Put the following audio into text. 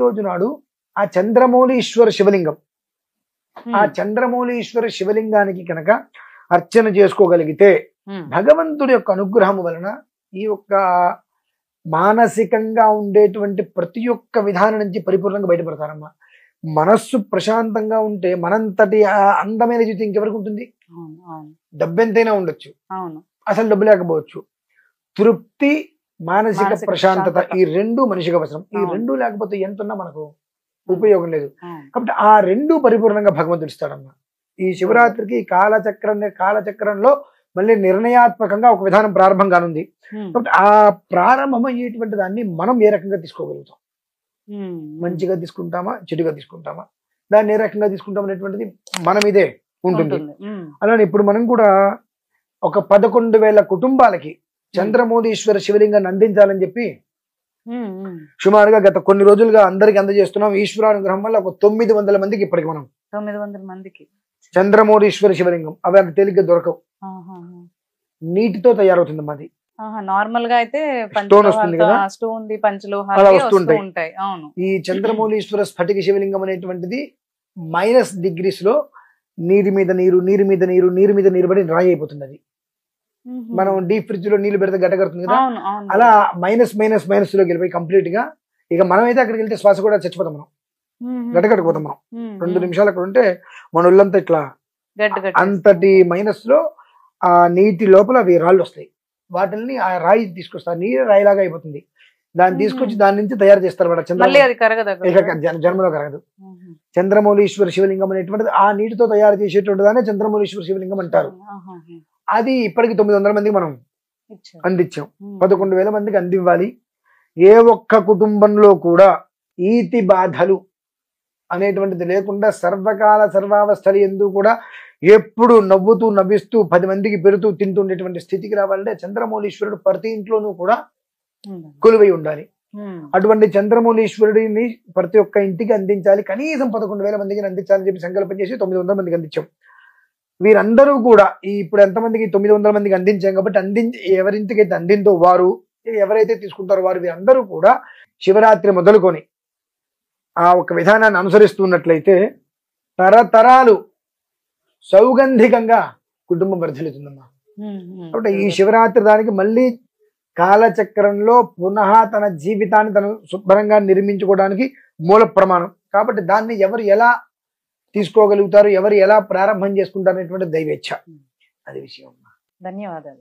రోజు నాడు ఆ చంద్రమౌళీశ్వర శివలింగం, ఆ చంద్రమౌళీశ్వర శివలింగానికి కనుక అర్చన చేసుకోగలిగితే భగవంతుడి యొక్క అనుగ్రహం వలన ఈ యొక్క మానసికంగా ఉండేటువంటి ప్రతి ఒక్క విధానం నుంచి పరిపూర్ణంగా బయటపడతారమ్మా. మనస్సు ప్రశాంతంగా ఉంటే మనంతటి అందమైన జీవితం ఇంకెవరికి ఉంటుంది? డబ్బెంతైనా ఉండొచ్చు, అసలు డబ్బు లేకపోవచ్చు. తృప్తి, మానసిక ప్రశాంతత, ఈ రెండు మనిషికి అవసరం. ఈ రెండు లేకపోతే ఎంతున్నా మనకు ఉపయోగం లేదు. కాబట్టి ఆ రెండు పరిపూర్ణంగా భగవంతుడు ఇస్తాడమ్మా. ఈ శివరాత్రికి కాలచక్రంలో మళ్ళీ నిర్ణయాత్మకంగా ఒక విధానం ప్రారంభం కానుంది. కాబట్టి ఆ ప్రారంభమయ్యేటువంటి దాన్ని మనం ఏ రకంగా తీసుకోగలుగుతాం, మంచిగా తీసుకుంటామా చెడుగా తీసుకుంటామా, దాన్ని ఏ రకంగా తీసుకుంటాం అనేటువంటిది మనం ఇదే ఉంటుంది. అలానే ఇప్పుడు మనం కూడా ఒక 11,000 కుటుంబాలకి చంద్రమౌళీశ్వర శివలింగాన్ని అందించాలని చెప్పి సుమారుగా గత కొన్ని రోజులుగా అందరికి అందజేస్తున్నాం. ఈశ్వరానుగ్రహం వల్ల ఒక 900 మందికి ఇప్పటికి మనం 900 మందికి చంద్రమౌళీశ్వర శివలింగం, అవి అంత తేలిగ్గా దొరకవు, నీటితో తయారవుతుంది. మాది నార్మల్ గా అయితే స్టోన్ వస్తుంది కదా, అలా వస్తుంటాయి. ఈ చంద్రమౌళీశ్వర స్ఫటిక శివలింగం అనేటువంటిది -డిగ్రీస్ లో నీరు మీద నీరు పడి రాయి అయిపోతుంది. అది మనం డీప్ ఫ్రిడ్జ్ లో నీళ్లు పెడితే గడ్డగడుతుంది కదా, అలా మైనస్ లోకి వెళ్ళిపోయి కంప్లీట్ గా. ఇక మనం అయితే అక్కడికి వెళ్తే శ్వాస కూడా చచ్చిపోతాం, మనం గడ్డగట్టుకుపోతాం. మనం 2 నిమిషాలు అక్కడ ఉంటే మన ఒళ్ళంతా ఇట్లా అంతటి మైనస్ లో ఆ నీటి లోపల అవి రాళ్ళు వస్తాయి. వాటిని ఆ రాయి తీసుకొస్తారు, నీరు రాయిలాగా అయిపోతుంది. దాన్ని తీసుకొచ్చి దాని నుంచి తయారు చేస్తారు. జన్మలో కరగదు. చంద్రమౌళీశ్వర శివలింగం అనేటువంటిది ఆ నీటితో తయారు చేసేటువంటి దాన్ని చంద్రమౌళీశ్వర శివలింగం అంటారు. అది ఇప్పటికి 900 మందికి మనం అందించాం. 11,000 మందికి అందివ్వాలి. ఏ ఒక్క కుటుంబంలో కూడా ఈతి బాధలు అనేటువంటిది లేకుండా సర్వకాల సర్వావస్థలు ఎందుకు కూడా ఎప్పుడు నవ్వుతూ నవ్విస్తూ 10 మందికి పెడుతూ తింటుండేటువంటి స్థితికి రావాలంటే చంద్రమౌళీశ్వరుడు ప్రతి ఇంట్లోనూ కూడా కొలువై ఉండాలి. అటువంటి చంద్రమౌళీశ్వరుడిని ప్రతి ఒక్క ఇంటికి అందించాలి. కనీసం 11,000 మందికి అందించాలని చెప్పి సంకల్పం చేసి 900 మందికి అందించాం. వీరందరూ కూడా ఇప్పుడు ఎంతమందికి 900 మందికి అందించాం కాబట్టి ఎవరింటికైతే అందిందో వారు, ఎవరైతే తీసుకుంటారో వారు, వీరందరూ కూడా శివరాత్రి మొదలుకొని ఆ ఒక విధానాన్ని అనుసరిస్తున్నట్లయితే తరతరాలు సౌగంధికంగా కుటుంబం వర్ధిల్లుతుందమ్మా. కాబట్టి ఈ శివరాత్రి దానికి మళ్ళీ కాలచక్రంలో పునః తన జీవితాన్ని తను శుభ్రంగా నిర్మించుకోవడానికి మూల ప్రమాణం. కాబట్టి దాన్ని ఎవరు ఎలా తీసుకోగలుగుతారు, ఎవరు ఎలా ప్రారంభం చేసుకుంటారు అనేటువంటి దైవేచ్ఛ, అది విషయం. ధన్యవాదాలు.